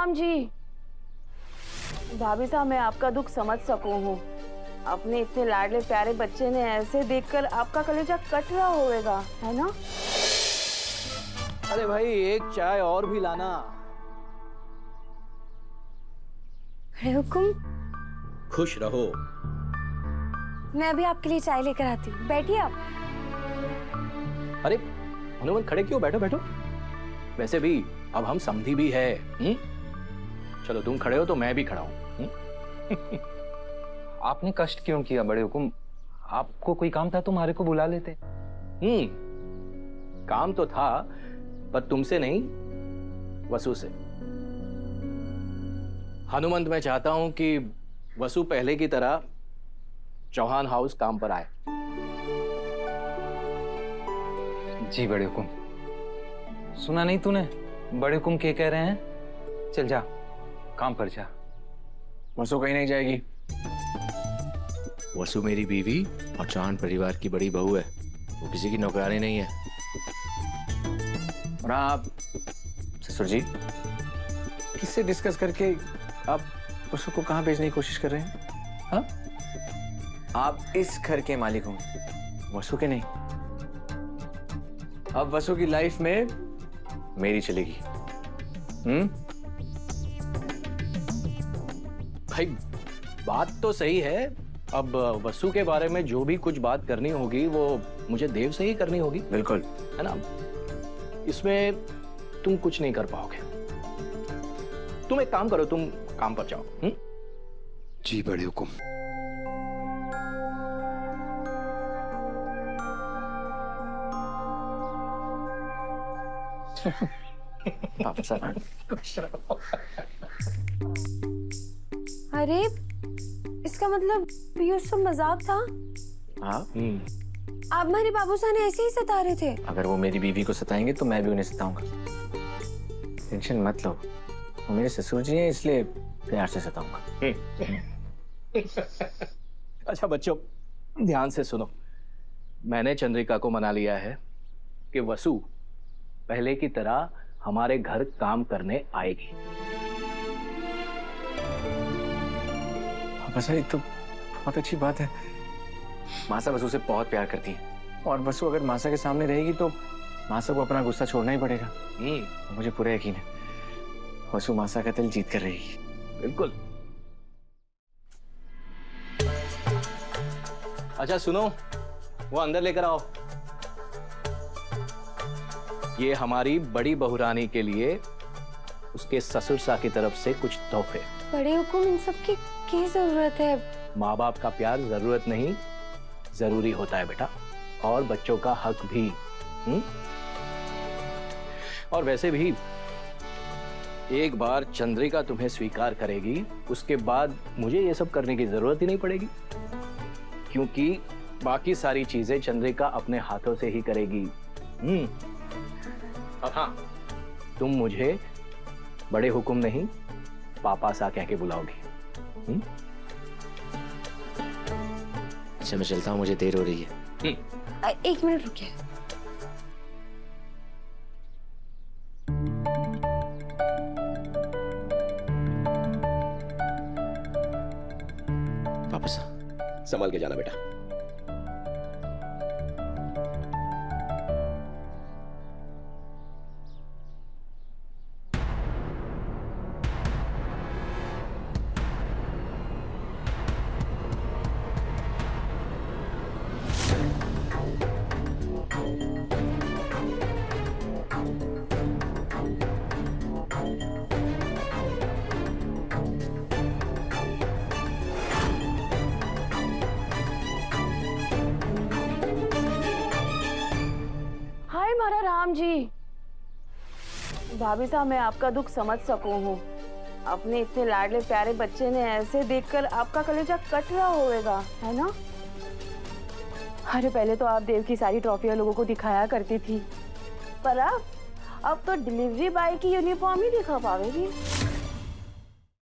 राम जी। भाभी साहब, मैं आपका दुख समझ सकूं हूँ। अपने इतने लाडले प्यारे बच्चे ने ऐसे देखकर आपका कलेजा कट रहा होगा, है ना? अरे भाई, एक चाय और भी लाना। बड़े हुकुम, खुश रहो। मैं अभी आपके लिए चाय लेकर आती हूँ, बैठिए आप। अरे हनुमंत, खड़े क्यों? बैठो बैठो। वैसे भी अब हम समधी भी है। चलो, तुम खड़े हो तो मैं भी खड़ा हूँ। आपने कष्ट क्यों किया बड़े हुकुम? आपको कोई काम था तो हमारे को बुला लेते। काम तो था, पर तुमसे नहीं, वसु से। हनुमंत, मैं चाहता हूं कि वसु पहले की तरह चौहान हाउस काम पर आए। जी बड़े हुकुम। सुना नहीं तूने? बड़े हुकुम क्या कह रहे हैं? चल जा, काम पर जा। वसु कहीं नहीं जाएगी। वसु मेरी बीवी और चौहान परिवार की बड़ी बहू है, वो किसी की नौकरानी नहीं है। और आप ससुर जी, किससे डिस्कस करके आप वसु को कहाँ भेजने की कोशिश कर रहे हैं? हाँ, आप इस घर के मालिक होंगे, वसु के नहीं। अब वसु की लाइफ में मेरी चलेगी। भाई, बात तो सही है। अब वसु के बारे में जो भी कुछ बात करनी होगी वो मुझे देव से ही करनी होगी। बिल्कुल, है ना? इसमें तुम कुछ नहीं कर पाओगे। तुम एक काम करो, तुम काम पर जाओ। जी बड़े हुकुम। वापस आ। अरे, इसका मतलब ये सब मजाक था? हाँ, आप हमारे बाबू साहब ने ऐसे ही सता रहे थे। अगर वो मेरी बीवी को सताएंगे तो मैं भी उन्हें सताऊंगा। टेंशन मत लो, वो मेरे ससुर जी हैं, इसलिए प्यार से सताऊंगा। अच्छा बच्चों, ध्यान से सुनो। मैंने चंद्रिका को मना लिया है कि वसु पहले की तरह हमारे घर काम करने आएगी। बस ये तो बहुत अच्छी बात है। मासा वसु से बहुत प्यार करती है, और वसु अगर मासा के सामने रहेगी तो मासा को अपना गुस्सा छोड़ना ही पड़ेगा। मुझे पूरा यकीन है वसु मासा का दिल जीत कर रहेगी। बिल्कुल। अच्छा सुनो, वो अंदर लेकर आओ। ये हमारी बड़ी बहुरानी के लिए उसके ससुर सा की तरफ से कुछ तोहफे। बड़े हुकुम, इन सब की क्या जरूरत है? माँ बाप का प्यार जरूरत नहीं, जरूरी होता है बेटा, और बच्चों का हक भी। और वैसे भी एक बार चंद्रिका तुम्हें स्वीकार करेगी, उसके बाद मुझे ये सब करने की जरूरत ही नहीं पड़ेगी, क्योंकि बाकी सारी चीजें चंद्रिका अपने हाथों से ही करेगी। और हाँ, तुम मुझे बड़े हुकुम नहीं, पापा सा कह के बुलाओगी। अच्छा, मैं चलता हूँ, मुझे देर हो रही है। एक मिनट रुकिए। वापस आ। संभाल के जाना बेटा। हाय मारा राम जी। भाभी साहब, मैं आपका दुख समझ सकूं हूँ। अपने इतने लाडले प्यारे बच्चे ने ऐसे देखकर आपका कलेजा कट रहा होगा, है ना? अरे पहले तो आप देव की सारी ट्रॉफियां लोगों को दिखाया करती थी, पर अब तो डिलीवरी बॉय की यूनिफॉर्म ही दिखा पावेगी।